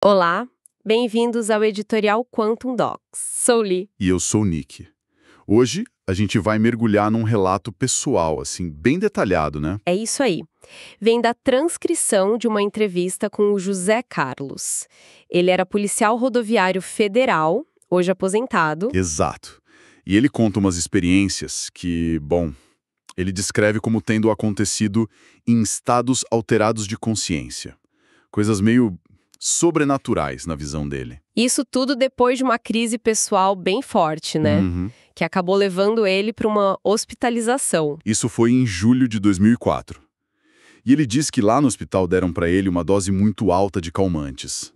Olá, bem-vindos ao editorial Quantum Docs. Sou Lee. E eu sou o Nick. Hoje a gente vai mergulhar num relato pessoal, assim, bem detalhado, né? É isso aí. Vem da transcrição de uma entrevista com o José Carlos. Ele era policial rodoviário federal, hoje aposentado. Exato. E ele conta umas experiências que, bom, ele descreve como tendo acontecido em estados alterados de consciência. Coisas meio sobrenaturais na visão dele. Isso tudo depois de uma crise pessoal bem forte, né? Uhum. Que acabou levando ele para uma hospitalização. Isso foi em julho de 2004. E ele diz que lá no hospital deram para ele uma dose muito alta de calmantes.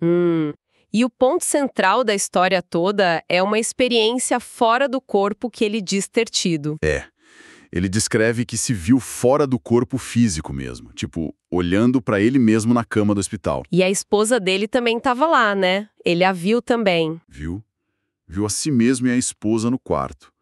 E o ponto central da história toda é uma experiência fora do corpo que ele diz ter tido. Ele descreve que se viu fora do corpo físico mesmo, tipo, olhando para ele mesmo na cama do hospital. E a esposa dele também estava lá, né? Ele a viu também. Viu? Viu a si mesmo e a esposa no quarto.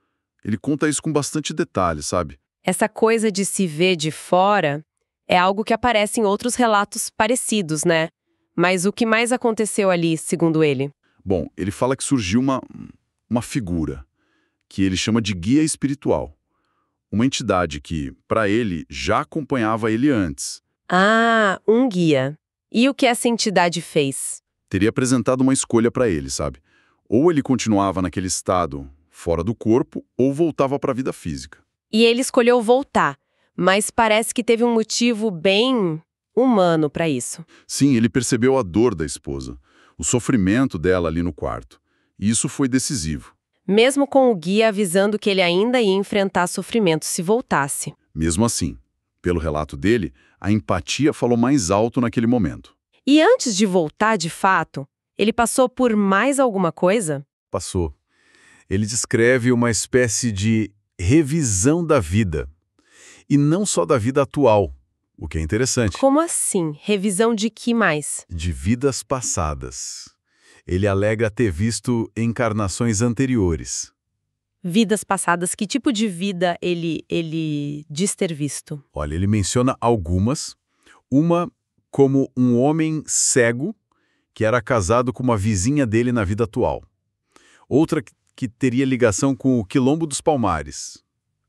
Ele conta isso com bastante detalhe, sabe? Essa coisa de se ver de fora é algo que aparece em outros relatos parecidos, né? Mas o que mais aconteceu ali, segundo ele? Bom, ele fala que surgiu uma figura, que ele chama de guia espiritual. Uma entidade que, para ele, já acompanhava ele antes. Ah, um guia. E o que essa entidade fez? Teria apresentado uma escolha para ele, sabe? Ou ele continuava naquele estado, fora do corpo, ou voltava para a vida física. E ele escolheu voltar, mas parece que teve um motivo bem humano para isso. Sim, ele percebeu a dor da esposa, o sofrimento dela ali no quarto. E isso foi decisivo. Mesmo com o guia avisando que ele ainda ia enfrentar sofrimento se voltasse. Mesmo assim, pelo relato dele, a empatia falou mais alto naquele momento. E antes de voltar de fato, ele passou por mais alguma coisa? Passou. Ele descreve uma espécie de revisão da vida. E não só da vida atual, o que é interessante. Como assim? Revisão de que mais? De vidas passadas. Ele alega ter visto encarnações anteriores. Vidas passadas, que tipo de vida ele diz ter visto? Olha, ele menciona algumas. Uma como um homem cego que era casado com uma vizinha dele na vida atual. Outra que teria ligação com o Quilombo dos Palmares.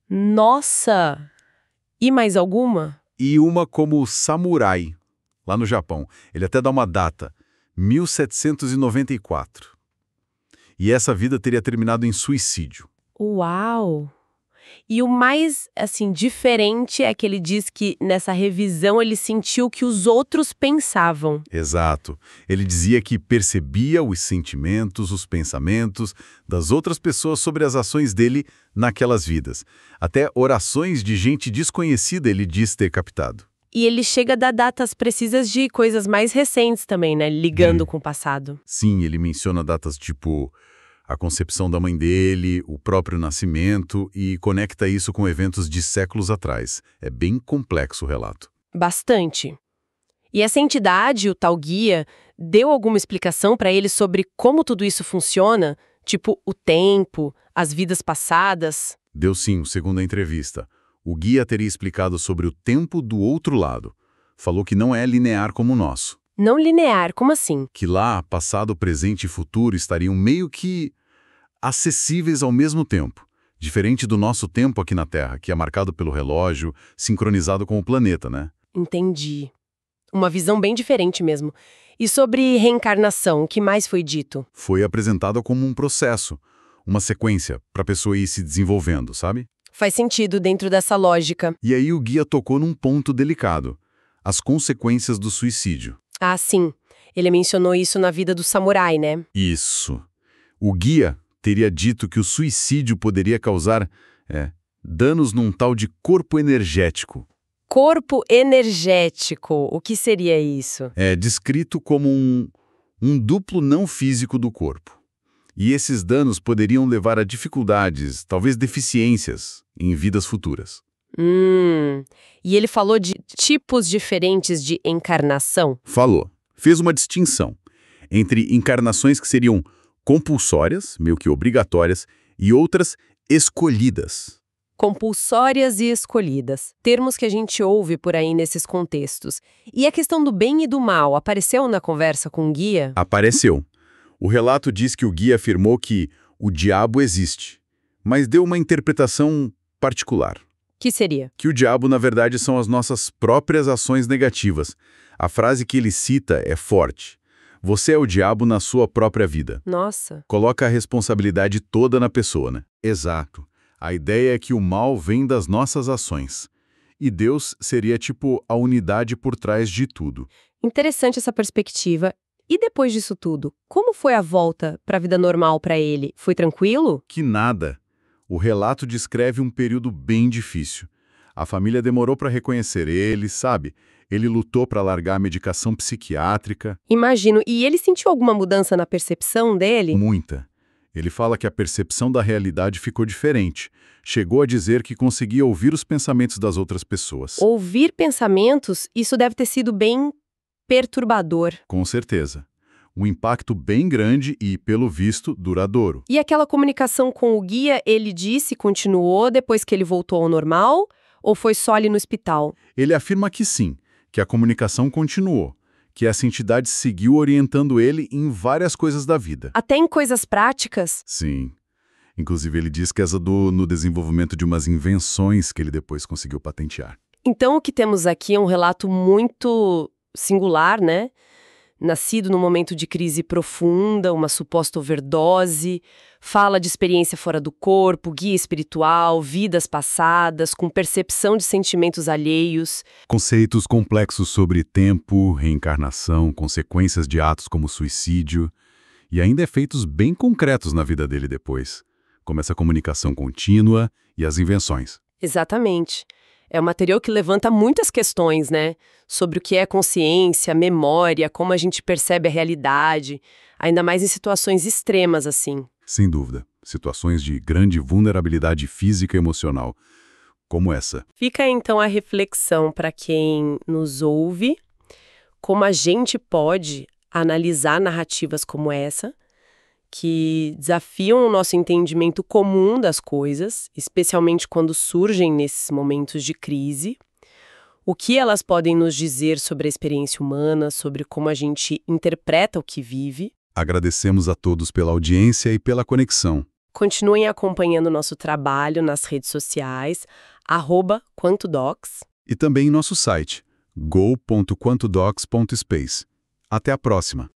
Nossa! E mais alguma? E uma como samurai, lá no Japão. Ele até dá uma data, 1794. E essa vida teria terminado em suicídio. Uau! E o mais, assim, diferente é que ele diz que nessa revisão ele sentiu que os outros pensavam. Exato. Ele dizia que percebia os sentimentos, os pensamentos das outras pessoas sobre as ações dele naquelas vidas. Até orações de gente desconhecida ele diz ter captado. E ele chega a dar datas precisas de coisas mais recentes também, né? Ligando com o passado. Sim, ele menciona datas tipo a concepção da mãe dele, o próprio nascimento e conecta isso com eventos de séculos atrás. É bem complexo o relato. Bastante. E essa entidade, o tal guia, deu alguma explicação para ele sobre como tudo isso funciona? Tipo, o tempo, as vidas passadas? Deu sim, segundo a entrevista. O guia teria explicado sobre o tempo do outro lado. Falou que não é linear como o nosso. Não linear, como assim? Que lá, passado, presente e futuro estariam meio que acessíveis ao mesmo tempo. Diferente do nosso tempo aqui na Terra, que é marcado pelo relógio, sincronizado com o planeta, né? Entendi. Uma visão bem diferente mesmo. E sobre reencarnação, o que mais foi dito? Foi apresentado como um processo, uma sequência para a pessoa ir se desenvolvendo, sabe? Faz sentido dentro dessa lógica. E aí o guia tocou num ponto delicado, as consequências do suicídio. Ah, sim. Ele mencionou isso na vida do samurai, né? Isso. O guia teria dito que o suicídio poderia causar danos num tal de corpo energético. Corpo energético. O que seria isso? É descrito como um duplo não físico do corpo. E esses danos poderiam levar a dificuldades, talvez deficiências, em vidas futuras. E ele falou de tipos diferentes de encarnação? Falou. Fez uma distinção entre encarnações que seriam compulsórias, meio que obrigatórias, e outras escolhidas. Compulsórias e escolhidas. Termos que a gente ouve por aí nesses contextos. E a questão do bem e do mal apareceu na conversa com o guia? Apareceu. O relato diz que o guia afirmou que o diabo existe, mas deu uma interpretação particular. Que seria? Que o diabo, na verdade, são as nossas próprias ações negativas. A frase que ele cita é forte. Você é o diabo na sua própria vida. Nossa. Coloca a responsabilidade toda na pessoa, né? Exato. A ideia é que o mal vem das nossas ações. E Deus seria tipo a unidade por trás de tudo. Interessante essa perspectiva. E depois disso tudo, como foi a volta para a vida normal para ele? Foi tranquilo? Que nada. O relato descreve um período bem difícil. A família demorou para reconhecer ele, sabe? Ele lutou para largar a medicação psiquiátrica. Imagino. E ele sentiu alguma mudança na percepção dele? Muita. Ele fala que a percepção da realidade ficou diferente. Chegou a dizer que conseguia ouvir os pensamentos das outras pessoas. Ouvir pensamentos, isso deve ter sido bem perturbador. Com certeza. Um impacto bem grande e, pelo visto, duradouro. E aquela comunicação com o guia, ele disse, continuou depois que ele voltou ao normal? Ou foi só ali no hospital? Ele afirma que sim, que a comunicação continuou, que essa entidade seguiu orientando ele em várias coisas da vida. Até em coisas práticas? Sim. Inclusive, ele diz que ajudou no desenvolvimento de umas invenções que ele depois conseguiu patentear. Então, o que temos aqui é um relato muito singular, né? Nascido num momento de crise profunda, uma suposta overdose, fala de experiência fora do corpo, guia espiritual, vidas passadas, com percepção de sentimentos alheios. Conceitos complexos sobre tempo, reencarnação, consequências de atos como suicídio, e ainda efeitos bem concretos na vida dele depois, como essa comunicação contínua e as invenções. Exatamente. É um material que levanta muitas questões, né? Sobre o que é consciência, memória, como a gente percebe a realidade, ainda mais em situações extremas assim. Sem dúvida. Situações de grande vulnerabilidade física e emocional, como essa. Fica então a reflexão para quem nos ouve, como a gente pode analisar narrativas como essa, que desafiam o nosso entendimento comum das coisas, especialmente quando surgem nesses momentos de crise. O que elas podem nos dizer sobre a experiência humana, sobre como a gente interpreta o que vive. Agradecemos a todos pela audiência e pela conexão. Continuem acompanhando nosso trabalho nas redes sociais, @quantodocs. E também em nosso site, go.quantodocs.space. Até a próxima!